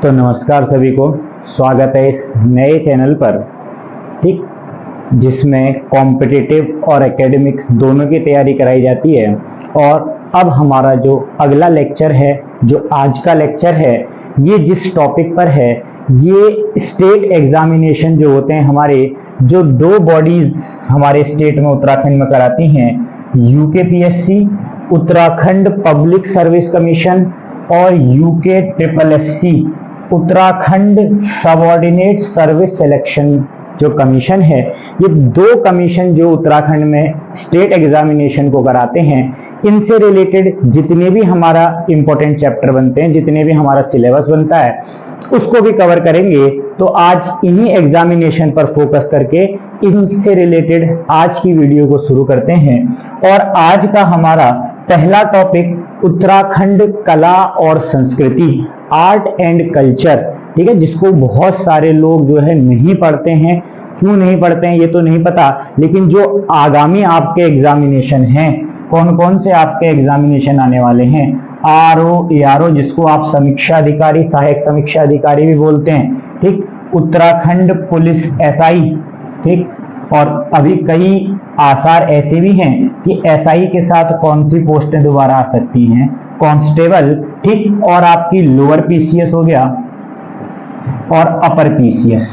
तो नमस्कार सभी को, स्वागत है इस नए चैनल पर। ठीक, जिसमें कॉम्पिटिटिव और एकेडमिक दोनों की तैयारी कराई जाती है। और अब हमारा जो अगला लेक्चर है, जो आज का लेक्चर है, ये जिस टॉपिक पर है, ये स्टेट एग्जामिनेशन जो होते हैं हमारे, जो दो बॉडीज हमारे स्टेट में उत्तराखंड में कराती हैं, UKPSC Uttarakhand public service commission और UK Uttarakhand subordinate service selection जो कमीशन है। ये दो कमीशन जो उत्तराखंड में स्टेट एग्जामिनेशन को कराते हैं, इनसे रिलेटेड जितने भी हमारा इंपॉर्टेंट चैप्टर बनते हैं, जितने भी हमारा सिलेबस बनता है, उसको भी कवर करेंगे। तो आज इन्हीं एग्जामिनेशन पर फोकस करके इनसे रिलेटेड आज की वीडियो को शुरू करते हैं। और आज का हमारा पहला टॉपिक उत्तराखंड कला और संस्कृति, आर्ट एंड कल्चर। ठीक है, जिसको बहुत सारे लोग जो है नहीं पढ़ते हैं। क्यों नहीं पढ़ते हैं ये तो नहीं पता, लेकिन जो आगामी आपके एग्जामिनेशन हैं, कौन कौन से आपके एग्जामिनेशन आने वाले हैं, आरओ, एआरओ, जिसको आप समीक्षा अधिकारी, सहायक समीक्षा अधिकारी भी बोलते हैं। ठीक, उत्तराखंड पुलिस एसआई। ठीक, और अभी कई आसार ऐसे भी हैं कि एसआई के साथ कौन सी पोस्टें दोबारा आ सकती हैं, कांस्टेबल। ठीक, और आपकी लोअर पीसीएस हो गया और अपर पीसीएस।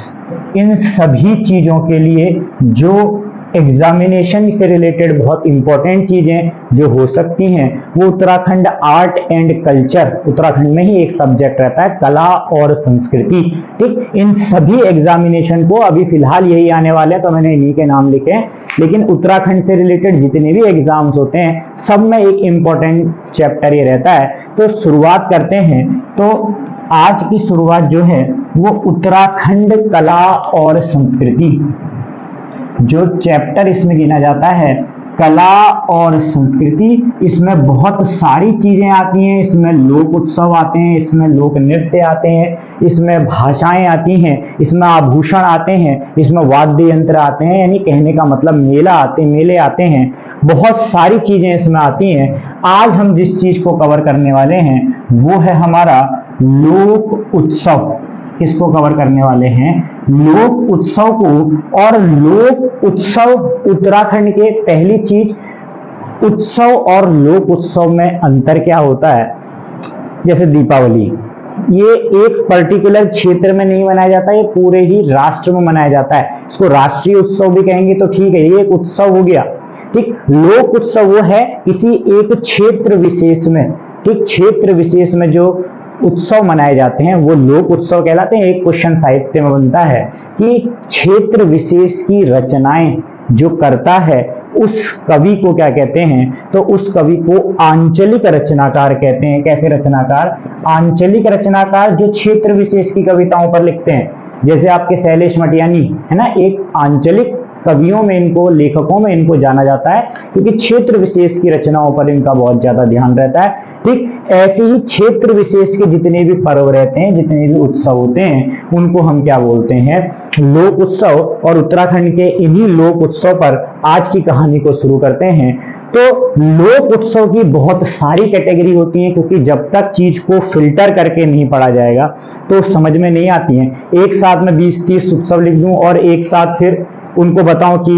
इन सभी चीजों के लिए जो एग्जामिनेशन से रिलेटेड बहुत इंपॉर्टेंट चीजें जो हो सकती हैं, वो Uttarakhand art and culture, Uttarakhand में ही एक सब्जेक्ट रहता है, कला और संस्कृति। ठीक, इन सभी एग्जामिनेशन को अभी फिलहाल यही आने वाले हैं, तो मैंने इन्हीं के नाम लिखे हैं। लेकिन उत्तराखंड से रिलेटेड जितने भी एग्जाम्स होते हैं, सब में एक इंपॉर्टेंट चैप्टर ये रहता है। तो शुरुआत करते हैं। तो आज की शुरुआत जो है वो उत्तराखंड कला और संस्कृति, जो चैप्टर इसमें गिना जाता है कला और संस्कृति, इसमें बहुत सारी चीजें आती हैं। इसमें लोक उत्सव आते हैं, इसमें लोक नृत्य आते हैं, इसमें भाषाएं आती हैं, इसमें आभूषण आते हैं, इसमें वाद्य यंत्र आते हैं, यानी कहने का मतलब मेले आते हैं। बहुत सारी चीजें इसमें आती हैं। आज हम जिस चीज को कवर करने वाले हैं वो है हमारा लोक उत्सव। किसको कवर करने वाले हैं? लोक उत्सव को। और लोक उत्सव उत्तराखंड के, पहली चीज, उत्सव और लोक उत्सव में अंतर क्या होता है? जैसे दीपावली, ये एक पर्टिकुलर क्षेत्र में नहीं मनाया जाता, ये पूरे ही राष्ट्र में मनाया जाता है। इसको राष्ट्रीय उत्सव भी कहेंगे तो ठीक है, ये एक उत्सव हो गया। ठीक, लोक उत्सव वो है किसी एक क्षेत्र विशेष में, ठीक, क्षेत्र विशेष में जो उत्सव मनाए जाते हैं वो लोक उत्सव कहलाते हैं। एक क्वेश्चन साहित्य में बनता है कि क्षेत्र विशेष की रचनाएं जो करता है उस कवि को क्या कहते हैं? तो उस कवि को आंचलिक रचनाकार कहते हैं। कैसे रचनाकार? आंचलिक रचनाकार, जो क्षेत्र विशेष की कविताओं पर लिखते हैं। जैसे आपके शैलेश मटियानी है ना, एक आंचलिक कवियों में इनको, लेखकों में इनको जाना जाता है, क्योंकि क्षेत्र विशेष की रचनाओं पर इनका बहुत ज्यादा ध्यान रहता है। ठीक, ऐसे ही क्षेत्र विशेष के जितने भी पर्व रहते हैं, जितने भी उत्सव होते हैं, उनको हम क्या बोलते हैं? लोक उत्सव। और उत्तराखंड के इन्हीं लोक उत्सव पर आज की कहानी को शुरू करते हैं। तो लोक उत्सव की बहुत सारी कैटेगरी होती है, क्योंकि जब तक चीज को फिल्टर करके नहीं पढ़ा जाएगा तो समझ में नहीं आती है। एक साथ में 20-30 उत्सव लिख दूं और एक साथ फिर उनको बताऊं कि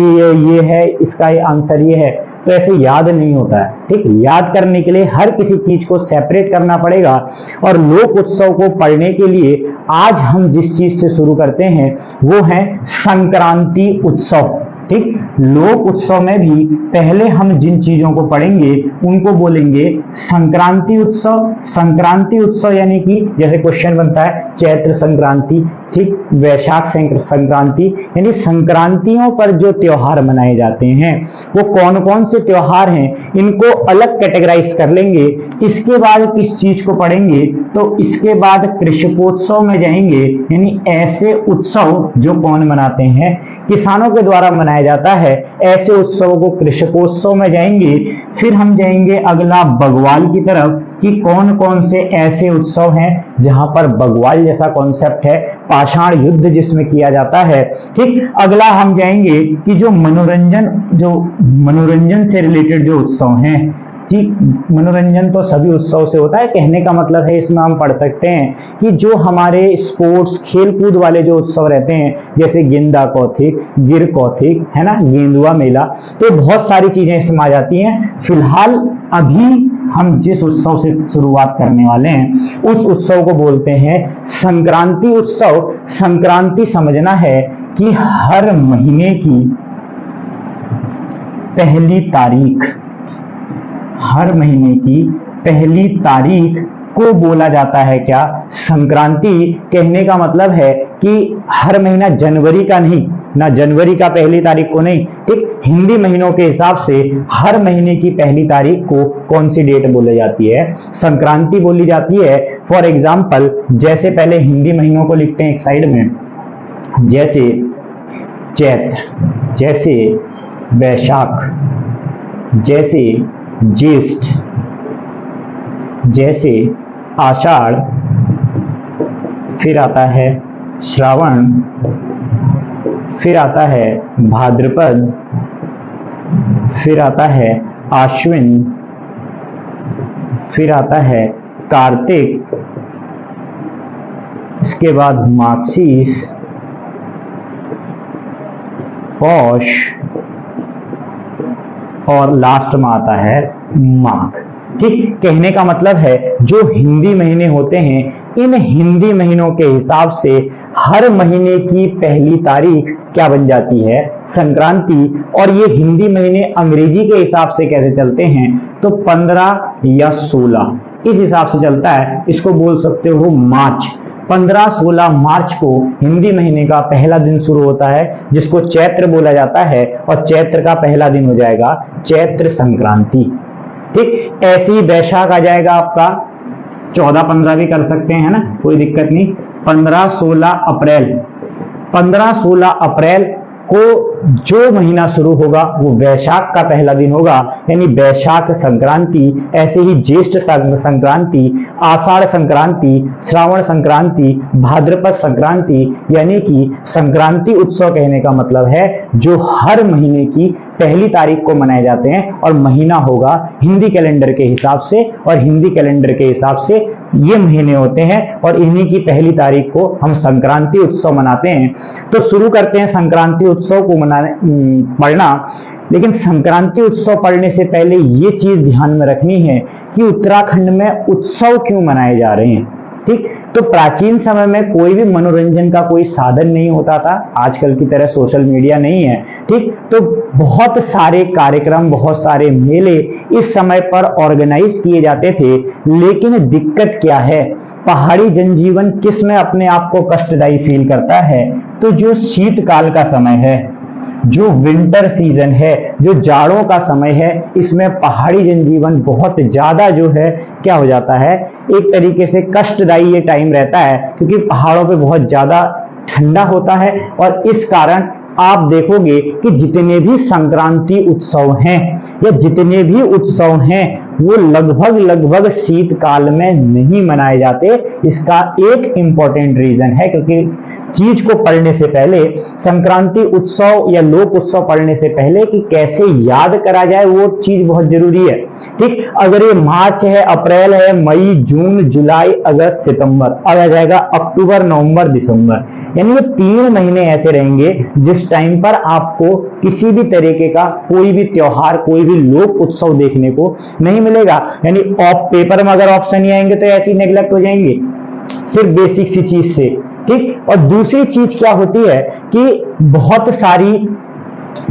ये है, इसका ये आंसर ये है, तो ऐसे याद नहीं होता है। ठीक, याद करने के लिए हर किसी चीज को सेपरेट करना पड़ेगा। और लोक उत्सव को पढ़ने के लिए आज हम जिस चीज से शुरू करते हैं वो है संक्रांति उत्सव। ठीक, लोक उत्सव में भी पहले हम जिन चीजों को पढ़ेंगे उनको बोलेंगे संक्रांति उत्सव। संक्रांति उत्सव यानी कि जैसे क्वेश्चन बनता है चैत्र संक्रांति, ठीक, वैशाख संक्रांति, यानी संक्रांतियों पर जो त्योहार मनाए जाते हैं वो कौन कौन से त्योहार हैं, इनको अलग कैटेगराइज कर लेंगे। इसके बाद किस चीज को पढ़ेंगे? तो इसके बाद कृषकोत्सव में जाएंगे, यानी ऐसे उत्सव जो कौन मनाते हैं? किसानों के द्वारा मनाया जाता है। ऐसे उत्सवों को कृषकोत्सव में जाएंगे। फिर हम जाएंगे अगला बग्वाल की तरफ, कि कौन कौन से ऐसे उत्सव हैं जहां पर बग्वाल जैसा कॉन्सेप्ट है, पाषाण युद्ध जिसमें किया जाता है। ठीक, अगला हम जाएंगे कि जो मनोरंजन से रिलेटेड जो उत्सव हैं, ठीक, मनोरंजन तो सभी उत्सव से होता है। कहने का मतलब है इसमें हम पढ़ सकते हैं कि जो हमारे स्पोर्ट्स खेल कूद वाले जो उत्सव रहते हैं, जैसे गेंदा कौथिग, गिर कौथिग, है ना, गेंदुआ मेला, तो बहुत सारी चीजें इसमें आ जाती हैं। फिलहाल अभी हम जिस उत्सव से शुरुआत करने वाले हैं उस उत्सव को बोलते हैं संक्रांति उत्सव। संक्रांति समझना है कि हर महीने की पहली तारीख, हर महीने की पहली तारीख को बोला जाता है क्या, संक्रांति। कहने का मतलब है कि हर महीना जनवरी का नहीं, ना जनवरी का पहली तारीख को नहीं, ठीक, हिंदी महीनों के हिसाब से हर महीने की पहली तारीख को कौन सी डेट बोली जाती है, संक्रांति बोली जाती है। फॉर एग्जाम्पल, जैसे पहले हिंदी महीनों को लिखते हैं एक साइड में, जैसे चैत्र, जैसे वैशाख, जैसे ज्येष्ठ, जैसे आषाढ़, फिर आता है श्रावण, फिर आता है भाद्रपद, फिर आता है आश्विन, फिर आता है कार्तिक, इसके बाद मार्गशीर्ष, पौष, और लास्ट में आता है माघ। ठीक, कहने का मतलब है जो हिंदी महीने होते हैं, इन हिंदी महीनों के हिसाब से हर महीने की पहली तारीख क्या बन जाती है, संक्रांति। और ये हिंदी महीने अंग्रेजी के हिसाब से कैसे चलते हैं, तो 15 या 16 इस हिसाब से चलता है। इसको बोल सकते हो मार्च। 15-16 मार्च को हिंदी महीने का पहला दिन शुरू होता है, जिसको चैत्र बोला जाता है, और चैत्र का पहला दिन हो जाएगा चैत्र संक्रांति। ठीक, ऐसे ही वैशाख आ जाएगा आपका, 14-15 भी कर सकते हैं, है ना, कोई दिक्कत नहीं। 15-16 अप्रैल, 15-16 अप्रैल को जो महीना शुरू होगा वो वैशाख का पहला दिन होगा, यानी वैशाख संक्रांति। ऐसे ही ज्येष्ठ संक्रांति, आषाढ़ संक्रांति, श्रावण संक्रांति, भाद्रपद संक्रांति, यानी कि संक्रांति उत्सव कहने का मतलब है जो हर महीने की पहली तारीख को मनाए जाते हैं, और महीना होगा हिंदी कैलेंडर के हिसाब से, और हिंदी कैलेंडर के हिसाब से ये महीने होते हैं, और इन्हीं की पहली तारीख को हम संक्रांति उत्सव मनाते हैं। तो शुरू करते हैं संक्रांति उत्सव को पढ़ना। लेकिन संक्रांति उत्सव पढ़ने से पहले ये चीज ध्यान में रखनी है कि उत्तराखंड में उत्सव क्यों मनाए जा रहे हैं। ठीक, तो प्राचीन समय में कोई भी मनोरंजन का कोई साधन नहीं होता था, आजकल की तरह सोशल मीडिया नहीं है। ठीक, तो बहुत सारे कार्यक्रम, बहुत सारे मेले इस समय पर ऑर्गेनाइज किए जाते थे। लेकिन दिक्कत क्या है, पहाड़ी जनजीवन किस में अपने आप को कष्टदायी फील करता है, तो जो शीतकाल का समय है, जो विंटर सीजन है, जो जाड़ों का समय है, इसमें पहाड़ी जनजीवन बहुत ज्यादा जो है क्या हो जाता है, एक तरीके से कष्टदायी ये टाइम रहता है, क्योंकि पहाड़ों पे बहुत ज्यादा ठंडा होता है। और इस कारण आप देखोगे कि जितने भी संक्रांति उत्सव हैं या जितने भी उत्सव हैं वो लगभग शीतकाल में नहीं मनाए जाते। इसका एक इंपॉर्टेंट रीजन है, क्योंकि चीज को पढ़ने से पहले, संक्रांति उत्सव या लोक उत्सव पढ़ने से पहले कि कैसे याद करा जाए वो चीज बहुत जरूरी है। ठीक, अगर ये मार्च है, अप्रैल है, मई, जून, जुलाई, अगस्त, सितंबर, अब आ जाएगा अक्टूबर, नवंबर, दिसंबर, यानी ये 3 महीने ऐसे रहेंगे जिस टाइम पर आपको किसी भी तरीके का कोई भी त्योहार, कोई भी लोक उत्सव देखने को नहीं मिलेगा। यानी पेपर में अगर ऑप्शन ही आएंगे तो ऐसे ही नेग्लेक्ट हो जाएंगे, सिर्फ बेसिक सी चीज से। ठीक, और दूसरी चीज क्या होती है कि बहुत सारी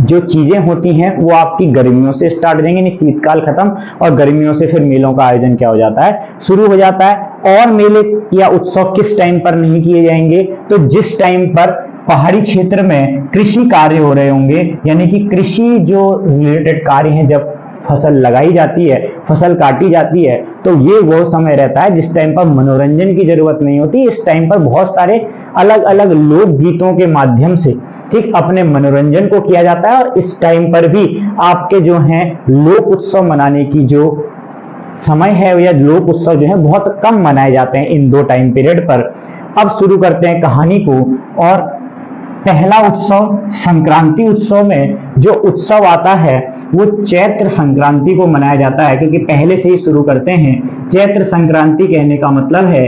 जो चीजें होती हैं वो आपकी गर्मियों से स्टार्ट हो जाएंगी, शीतकाल खत्म, और गर्मियों से फिर मेलों का आयोजन क्या हो जाता है, शुरू हो जाता है। और मेले या उत्सव किस टाइम पर नहीं किए जाएंगे, तो जिस टाइम पर पहाड़ी क्षेत्र में कृषि कार्य हो रहे होंगे, यानी कि कृषि जो रिलेटेड कार्य हैं, जब फसल लगाई जाती है, फसल काटी जाती है, तो ये वो समय रहता है जिस टाइम पर मनोरंजन की जरूरत नहीं होती। इस टाइम पर बहुत सारे अलग अलग लोक गीतों के माध्यम से ठीक अपने मनोरंजन को किया जाता है। और इस टाइम पर भी आपके जो हैं लोक उत्सव मनाने की जो समय है या लोक उत्सव जो है बहुत कम मनाए जाते हैं इन 2 टाइम पीरियड पर। अब शुरू करते हैं कहानी को, और पहला उत्सव संक्रांति उत्सव में जो उत्सव आता है वो चैत्र संक्रांति को मनाया जाता है, क्योंकि पहले से ही शुरू करते हैं। चैत्र संक्रांति कहने का मतलब है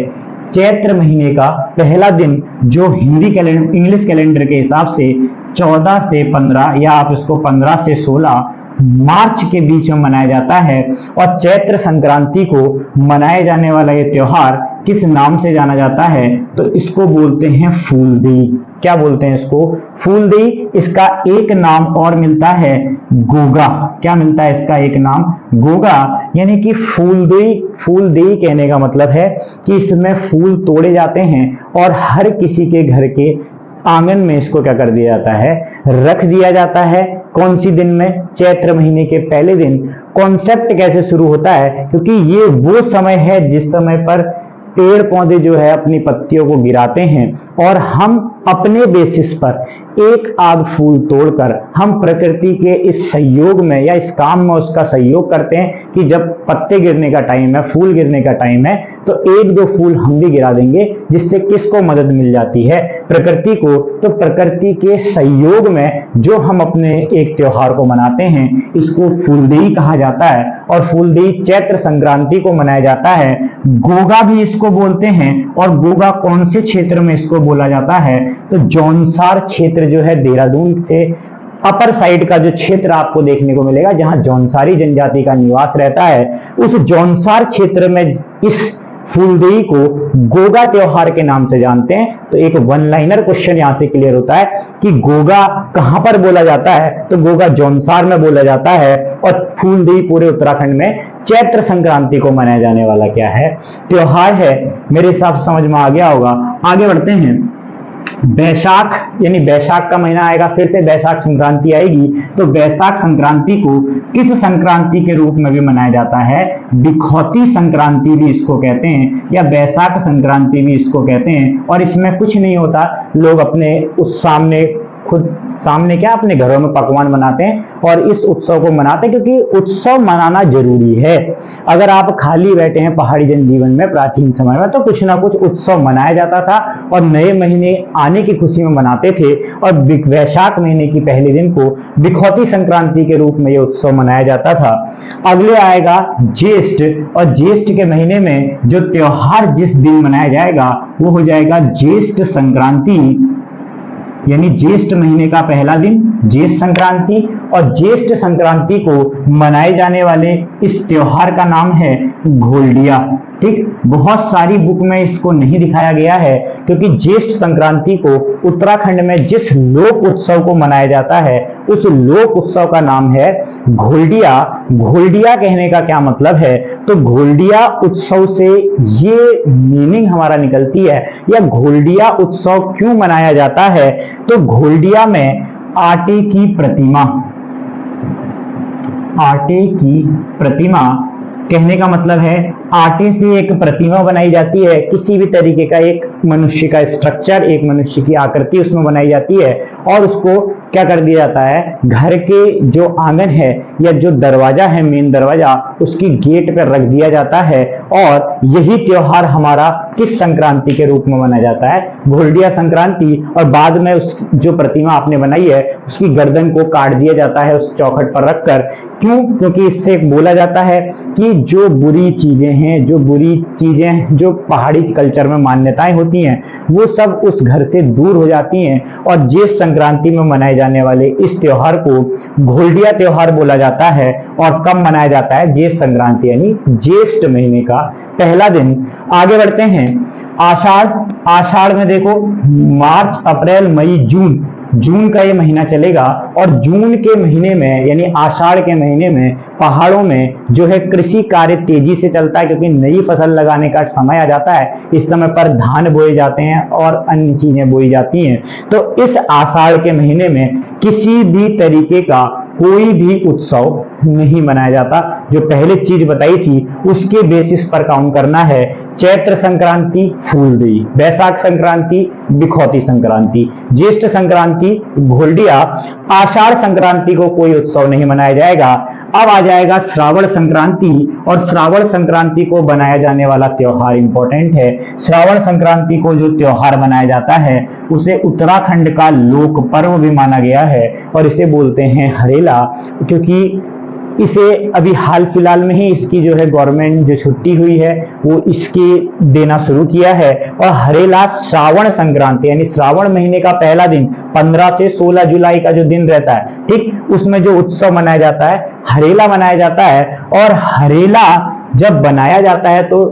चैत्र महीने का पहला दिन, जो हिंदी कैलेंडर इंग्लिश कैलेंडर के हिसाब से 14 से 15 या आप इसको 15 से 16 मार्च के बीच में मनाया जाता है। और चैत्र संक्रांति को मनाए जाने वाला ये त्योहार किस नाम से जाना जाता है, तो इसको बोलते हैं फूलदेई। क्या बोलते हैं इसको? फूलदेई। इसका एक नाम और मिलता है गोगा। क्या मिलता है इसका एक नाम? गोगा। यानी कि फूलदेई, फूलदेई कहने का मतलब है कि इसमें फूल तोड़े जाते हैं और हर किसी के घर के आंगन में इसको क्या कर दिया जाता है, रख दिया जाता है। कौन सी दिन में? चैत्र महीने के पहले दिन। कॉन्सेप्ट कैसे शुरू होता है? क्योंकि ये वो समय है जिस समय पर पेड़ पौधे जो है अपनी पत्तियों को गिराते हैं और हम अपने बेसिस पर एक आध फूल तोड़कर हम प्रकृति के इस सहयोग में या इस काम में उसका सहयोग करते हैं कि जब पत्ते गिरने का टाइम है, फूल गिरने का टाइम है, तो एक दो फूल हम भी गिरा देंगे, जिससे किसको मदद मिल जाती है? प्रकृति को। तो प्रकृति के सहयोग में जो हम अपने एक त्योहार को मनाते हैं, इसको फूलदेई कहा जाता है। और फूलदेई चैत्र संक्रांति को मनाया जाता है। गोगा भी इसको बोलते हैं। और गोगा कौन से क्षेत्र में इसको बोला जाता है? तो जौनसार क्षेत्र जो है, देहरादून से अपर साइड का जो क्षेत्र आपको देखने को मिलेगा, जहां जौनसारी जनजाति का निवास रहता है, उस जौनसार क्षेत्र में इस फूलदेई को गोगा त्योहार के नाम से जानते हैं। तो एक वन लाइनर क्वेश्चन यहां से क्लियर होता है कि गोगा कहां पर बोला जाता है, तो गोगा जौनसार में बोला जाता है। और फूलदेई पूरे उत्तराखंड में चैत्र संक्रांति को मनाया जाने वाला क्या है, त्योहार है। मेरे हिसाब से समझ में आ गया होगा। आगे बढ़ते हैं। बैसाख, यानी बैसाख का महीना आएगा, फिर से बैसाख संक्रांति आएगी। तो बैसाख संक्रांति को किस संक्रांति के रूप में भी मनाया जाता है? दिखौती संक्रांति भी इसको कहते हैं, या बैसाख संक्रांति भी इसको कहते हैं। और इसमें कुछ नहीं होता, लोग अपने उस सामने क्या अपने घरों में पकवान बनाते हैं और इस उत्सव को मनाते हैं, क्योंकि उत्सव मनाना जरूरी है। अगर आप खाली बैठे हैं पहाड़ी जनजीवन में प्राचीन समय में, तो कुछ ना कुछ उत्सव मनाया जाता था और नए महीने आने की खुशी में मनाते थे। और वैशाख महीने की पहले दिन को दिखौती संक्रांति के रूप में यह उत्सव मनाया जाता था। अगले आएगा ज्येष्ठ, और ज्येष्ठ के महीने में जो त्योहार जिस दिन मनाया जाएगा वो हो जाएगा ज्येष्ठ संक्रांति, यानी ज्येष्ठ महीने का पहला दिन ज्येष्ठ संक्रांति। और ज्येष्ठ संक्रांति को मनाए जाने वाले इस त्योहार का नाम है घोलडिया। ठीक, बहुत सारी बुक में इसको नहीं दिखाया गया है, क्योंकि ज्येष्ठ संक्रांति को उत्तराखंड में जिस लोक उत्सव को मनाया जाता है, उस लोक उत्सव का नाम है घोलडिया। घोलडिया कहने का क्या मतलब है? तो घोलडिया उत्सव से ये मीनिंग हमारा निकलती है, या घोलडिया उत्सव क्यों मनाया जाता है? तो घोलडिया में आटे की प्रतिमा कहने का मतलब है आटे से एक प्रतिमा बनाई जाती है, किसी भी तरीके का एक मनुष्य का स्ट्रक्चर, एक मनुष्य की आकृति उसमें बनाई जाती है, और उसको क्या कर दिया जाता है, घर के जो आंगन है या जो दरवाजा है, मेन दरवाजा, उसकी गेट पर रख दिया जाता है। और यही त्योहार हमारा किस संक्रांति के रूप में मनाया जाता है? घोलडिया संक्रांति। और बाद में उस जो प्रतिमा आपने बनाई है उसकी गर्दन को काट दिया जाता है उस चौखट पर रखकर। क्यों? क्योंकि इससे बोला जाता है कि जो बुरी चीजें जो पहाड़ी कल्चर में मान्यताएं होती हैं, वो सब उस घर से दूर हो जाती हैं। और ज्येष्ठ संक्रांति में मनाए जाने वाले इस त्योहार को घोलडिया त्योहार बोला जाता है। और कब मनाया जाता है? ज्येष्ठ संक्रांति, यानी ज्येष्ठ महीने का पहला दिन। आगे बढ़ते हैं। आषाढ़। आषाढ़ में देखो, मार्च, अप्रैल, मई, जून का ये महीना चलेगा। और जून के महीने में, यानी आषाढ़ के महीने में, पहाड़ों में जो है कृषि कार्य तेजी से चलता है, क्योंकि नई फसल लगाने का समय आ जाता है। इस समय पर धान बोए जाते हैं और अन्य चीजें बोई जाती हैं। तो इस आषाढ़ के महीने में किसी भी तरीके का कोई भी उत्सव नहीं मनाया जाता। जो पहले चीज बताई थी उसके बेसिस पर काउंट करना है। चैत्र संक्रांति फूलदेई, बैसाख संक्रांति बिखौती संक्रांति, ज्येष्ठ संक्रांति घोलडिया, आषाढ़ संक्रांति को कोई उत्सव नहीं मनाया जाएगा। अब आ जाएगा श्रावण संक्रांति, और श्रावण संक्रांति को बनाया जाने वाला त्योहार इंपॉर्टेंट है। श्रावण संक्रांति को जो त्योहार मनाया जाता है उसे उत्तराखंड का लोक पर्व भी माना गया है, और इसे बोलते हैं हरेला, क्योंकि इसे अभी हाल फिलहाल में ही इसकी जो है गवर्नमेंट जो छुट्टी हुई है वो इसकी देना शुरू किया है। और हरेला श्रावण संक्रांति यानी श्रावण महीने का पहला दिन 15 से 16 जुलाई का जो दिन रहता है, ठीक, उसमें जो उत्सव मनाया जाता है हरेला मनाया जाता है। और हरेला जब बनाया जाता है तो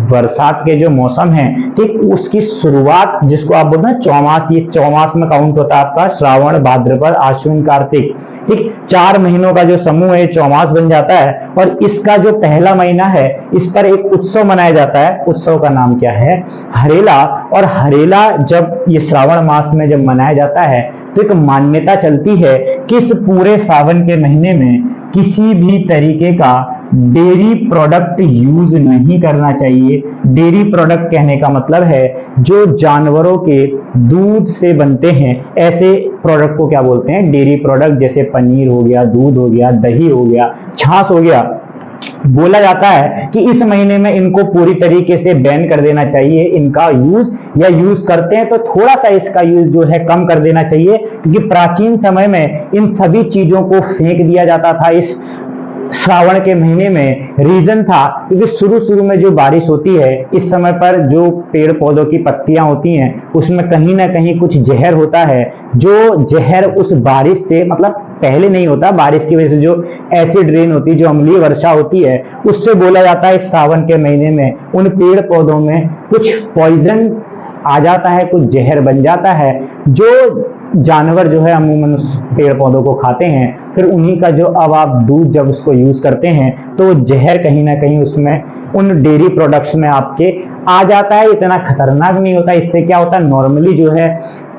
बरसात के जो मौसम है, ठीक, उसकी शुरुआत जिसको आप बोलते हैं चौमास, ये चौमास में काउंट होता है आपका श्रावण भाद्रपद आश्विन कार्तिक, ठीक, 4 महीनों का जो समूह है चौमास बन जाता है। और इसका जो पहला महीना है इस पर एक उत्सव मनाया जाता है। उत्सव का नाम क्या है? हरेला। और हरेला जब ये श्रावण मास में जब मनाया जाता है तो एक मान्यता चलती है कि इस पूरे सावन के महीने में किसी भी तरीके का डेयरी प्रोडक्ट यूज नहीं करना चाहिए। डेयरी प्रोडक्ट कहने का मतलब है जो जानवरों के दूध से बनते हैं, ऐसे प्रोडक्ट को क्या बोलते हैं? Dairy product. जैसे पनीर हो गया, दूध हो गया, दही हो गया, छाछ हो गया। बोला जाता है कि इस महीने में इनको पूरी तरीके से बैन कर देना चाहिए इनका यूज, या यूज करते हैं तो थोड़ा सा इसका यूज जो है कम कर देना चाहिए, क्योंकि प्राचीन समय में इन सभी चीजों को फेंक दिया जाता था इस श्रावण के महीने में। रीजन था क्योंकि शुरू में जो बारिश होती है इस समय पर जो पेड़ पौधों की पत्तियां होती हैं उसमें कहीं ना कहीं कुछ जहर होता है। जो जहर उस बारिश से, मतलब पहले नहीं होता, बारिश की वजह से जो एसिड रेन होती है, जो अम्लीय वर्षा होती है, उससे बोला जाता है इस सावन के महीने में उन पेड़ पौधों में कुछ पॉइजन आ जाता है, कुछ जहर बन जाता है, जो जानवर जो है अमूमन उस पेड़ पौधों को खाते हैं। फिर उन्हीं का जो अब आप दूध जब उसको यूज करते हैं तो वो जहर कहीं ना कहीं उसमें उन डेयरी प्रोडक्ट्स में आपके आ जाता है। इतना खतरनाक नहीं होता। इससे क्या होता है, नॉर्मली जो है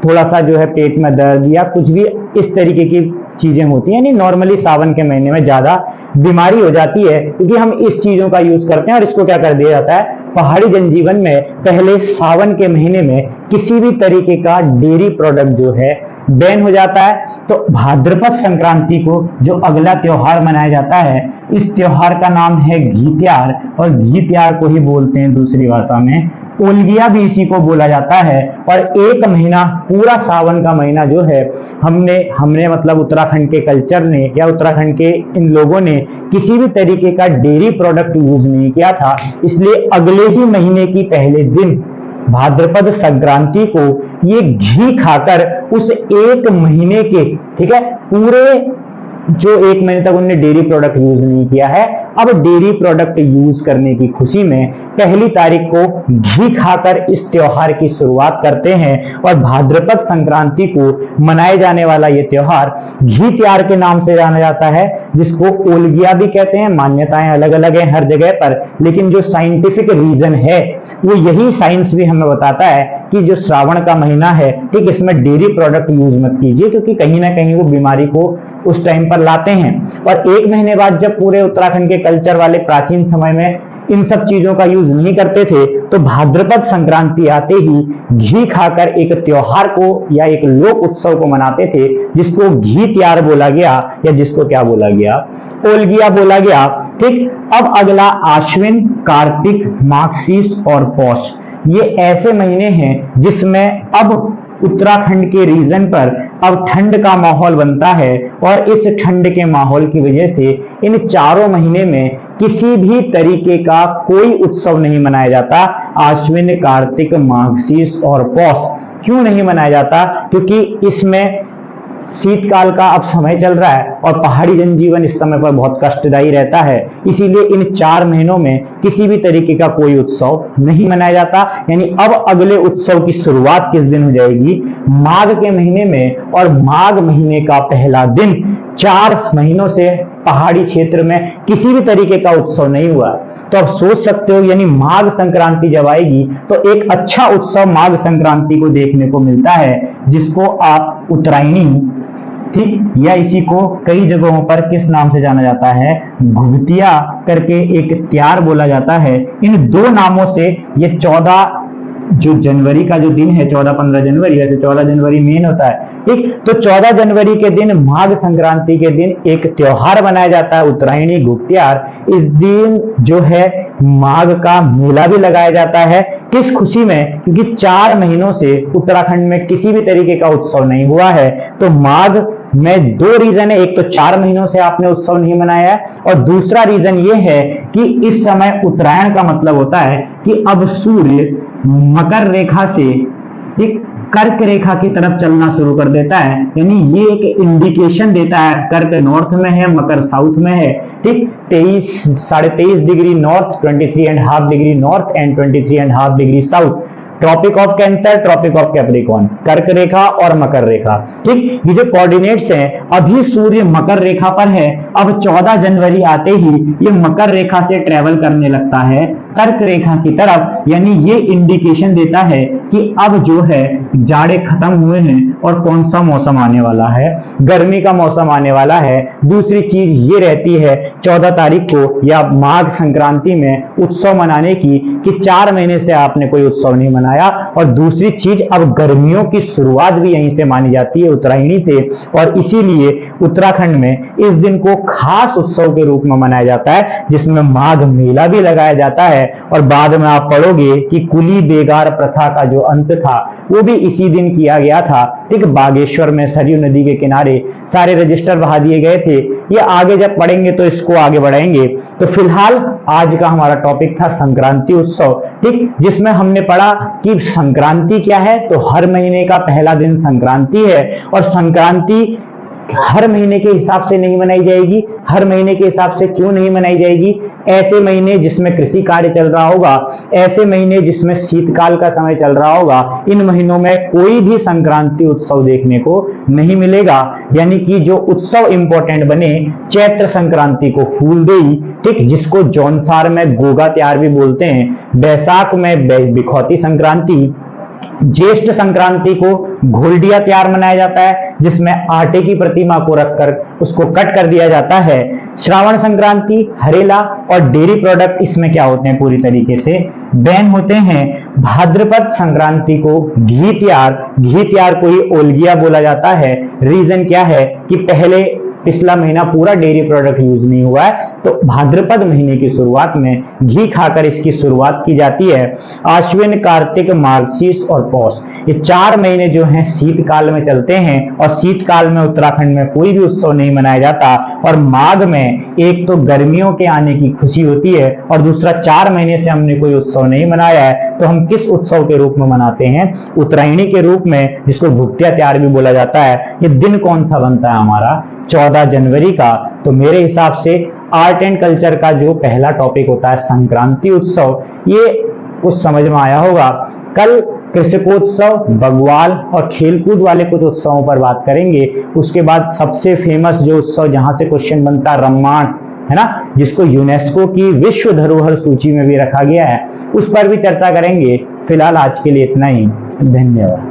थोड़ा सा जो है पेट में दर्द या कुछ भी इस तरीके की चीजें होती हैं, यानी नॉर्मली सावन के महीने में ज्यादा बीमारी हो जाती है क्योंकि हम इस चीजों का यूज करते हैं। और इसको क्या कर दिया जाता है, पहाड़ी जनजीवन में पहले सावन के महीने में किसी भी तरीके का डेयरी प्रोडक्ट जो है बैन हो जाता है। तो भाद्रपद संक्रांति को जो अगला त्योहार मनाया जाता है, इस त्योहार का नाम है घीत्यार, और घीत्यार को ही बोलते हैं दूसरी भाषा में ओलगिया भी इसी को बोला जाता है। और एक महीना, पूरा सावन का महीना जो है हमने मतलब उत्तराखंड के कल्चर ने या उत्तराखंड के इन लोगों ने किसी भी तरीके का डेयरी प्रोडक्ट यूज नहीं किया था, इसलिए अगले ही महीने की पहले दिन भाद्रपद संक्रांति को ये घी खाकर उस एक महीने के, ठीक है, पूरे जो एक महीने तक उन्होंने डेयरी प्रोडक्ट यूज नहीं किया है, अब डेयरी प्रोडक्ट यूज करने की खुशी में पहली तारीख को घी खाकर इस त्योहार की शुरुआत करते हैं। और भाद्रपद संक्रांति को मनाए जाने वाला ये त्योहार घीत्यार के नाम से जाना जाता है, जिसको ओलगिया भी कहते हैं। मान्यताएं अलग अलग हैं हर जगह पर, लेकिन जो साइंटिफिक रीजन है वो यही साइंस भी हमें बताता है कि जो श्रावण का महीना है, ठीक, इसमें डेयरी प्रोडक्ट यूज मत कीजिए, क्योंकि कहीं ना कहीं वो बीमारी को उस टाइम पर लाते हैं। और एक महीने बाद जब पूरे उत्तराखंड के कल्चर वाले प्राचीन समय में इन सब चीजों का यूज नहीं करते थे, तो भाद्रपद संक्रांति आते ही घी खाकर एक त्योहार को या एक लोक उत्सव को मनाते थे, जिसको घीत्यार बोला गया, या जिसको क्या बोला गया, ओलगिया बोला गया। ठीक, अब अगला आश्विन, कार्तिक, माघशीस और पौष, ये ऐसे महीने हैं जिसमें अब उत्तराखंड के रीजन पर अब ठंड का माहौल बनता है। और इस ठंड के माहौल की वजह से इन चारों महीने में किसी भी तरीके का कोई उत्सव नहीं मनाया जाता। आश्विन, कार्तिक, माघशीस और पौष क्यों नहीं मनाया जाता? क्योंकि इसमें शीतकाल का अब समय चल रहा है और पहाड़ी जनजीवन इस समय पर बहुत कष्टदायी रहता है, इसीलिए इन 4 महीनों में किसी भी तरीके का कोई उत्सव नहीं मनाया जाता। यानी अब अगले उत्सव की शुरुआत किस दिन हो जाएगी? माघ के महीने में। और माघ महीने का पहला दिन, 4 महीनों से पहाड़ी क्षेत्र में किसी भी तरीके का उत्सव नहीं हुआ। तो आप सोच सकते हो, यानी माघ संक्रांति जब आएगी तो एक अच्छा उत्सव माघ संक्रांति को देखने को मिलता है, जिसको आप उत्तरायणी ठीक, या इसी को कई जगहों पर किस नाम से जाना जाता है, घुघतिया करके एक त्योहार बोला जाता है। इन दो नामों से ये 14 जो जनवरी का जो दिन है, 14-15 जनवरी, वैसे 14 जनवरी मेन होता है, ठीक, तो 14 जनवरी के दिन माघ संक्रांति के दिन एक त्योहार मनाया जाता है, उत्तरायणी घुघतियार। इस दिन जो है माघ का मेला भी लगाया जाता है। किस खुशी में, क्योंकि 4 महीनों से उत्तराखंड में किसी भी तरीके का उत्सव नहीं हुआ है। तो माघ में 2 रीजन है, एक तो 4 महीनों से आपने उत्सव नहीं मनाया है, और दूसरा रीजन ये है कि इस समय उत्तरायण का मतलब होता है कि अब सूर्य मकर रेखा से ठीक कर्क रेखा की तरफ चलना शुरू कर देता है, यानी ये एक इंडिकेशन देता है। कर्क नॉर्थ में है, मकर साउथ में है, ठीक, 23-23.5 degree north, 23.5 degree north and 23.5 degree south. Tropic of Cancer, tropic of Capricorn, कर्क रेखा और मकर रेखा, ठीक, ये जो कोऑर्डिनेट्स हैं, अभी सूर्य मकर रेखा पर है। अब 14 जनवरी आते ही ये मकर रेखा से ट्रेवल करने लगता है कर्क रेखा की तरफ, यानी ये इंडिकेशन देता है कि अब जो है जाड़े खत्म हुए हैं और कौन सा मौसम आने वाला है, गर्मी का मौसम आने वाला है। दूसरी चीज ये रहती है 14 तारीख को या माघ संक्रांति में उत्सव मनाने की कि 4 महीने से आपने कोई उत्सव नहीं मनाया। और दूसरी चीज, अब गर्मियों की शुरुआत भी यहीं से मानी जाती है, उत्तरायणी से, और इसीलिए उत्तराखंड में इस दिन को खास उत्सव के रूप में मनाया जाता है, जिसमें माघ मेला भी लगाया जाता है। और बाद में आप पढ़ोगे कि कुली बेगार प्रथा का जो अंत था वो भी इसी दिन किया गया था, ठीक, बागेश्वर में सरयू नदी के किनारे सारे रजिस्टर बहा दिए गए थे। ये आगे जब पढ़ेंगे तो इसको आगे बढ़ाएंगे। तो फिलहाल आज का हमारा टॉपिक था संक्रांति उत्सव, ठीक, जिसमें हमने पढ़ा कि संक्रांति क्या है, तो हर महीने का पहला दिन संक्रांति है। और संक्रांति हर महीने के हिसाब से नहीं मनाई जाएगी। हर महीने के हिसाब से क्यों नहीं मनाई जाएगी? ऐसे महीने जिसमें कृषि कार्य चल रहा होगा, ऐसे महीने जिसमें शीतकाल का समय चल रहा होगा, इन महीनों में कोई भी संक्रांति उत्सव देखने को नहीं मिलेगा। यानी कि जो उत्सव इंपॉर्टेंट बने, चैत्र संक्रांति को फूलदेई, ठीक, जिसको जौनसार में गोगा त्योहार भी बोलते हैं, बैसाख में बिखौती संक्रांति, ज्येष्ठ संक्रांति को घोलडिया त्योहार मनाया जाता है, जिसमें आटे की प्रतिमा को रखकर उसको कट कर दिया जाता है। श्रावण संक्रांति, हरेला और डेयरी प्रोडक्ट इसमें क्या होते हैं, पूरी तरीके से बैन होते हैं। भाद्रपद संक्रांति को घी त्योहार को ही ओलगिया बोला जाता है। रीजन क्या है कि पहले पिछला महीना पूरा डेयरी प्रोडक्ट यूज नहीं हुआ है, तो भाद्रपद महीने की शुरुआत में घी खाकर इसकी शुरुआत की जाती है। आश्विन, कार्तिक, मार्गशीर्ष और पौष, ये 4 महीने जो हैं शीतकाल में चलते हैं, और शीतकाल में उत्तराखंड में कोई भी उत्सव नहीं मनाया जाता। और माघ में एक तो गर्मियों के आने की खुशी होती है, और दूसरा 4 महीने से हमने कोई उत्सव नहीं मनाया है, तो हम किस उत्सव के रूप में मनाते हैं? उत्तरायणी के रूप में, जिसको घुघतिया त्योहार भी बोला जाता है। ये दिन कौन सा बनता है हमारा? 14 जनवरी का। तो मेरे हिसाब से आर्ट एंड कल्चर का जो पहला टॉपिक होता है संक्रांति उत्सव, ये कुछ समझ में आया होगा। कल कृषकोत्सव, बग्वाल और खेलकूद वाले कुछ उत्सवों पर बात करेंगे। उसके बाद सबसे फेमस जो उत्सव जहां से क्वेश्चन बनता है, रम्माण, है ना, जिसको यूनेस्को की विश्व धरोहर सूची में भी रखा गया है, उस पर भी चर्चा करेंगे। फिलहाल आज के लिए इतना ही, धन्यवाद।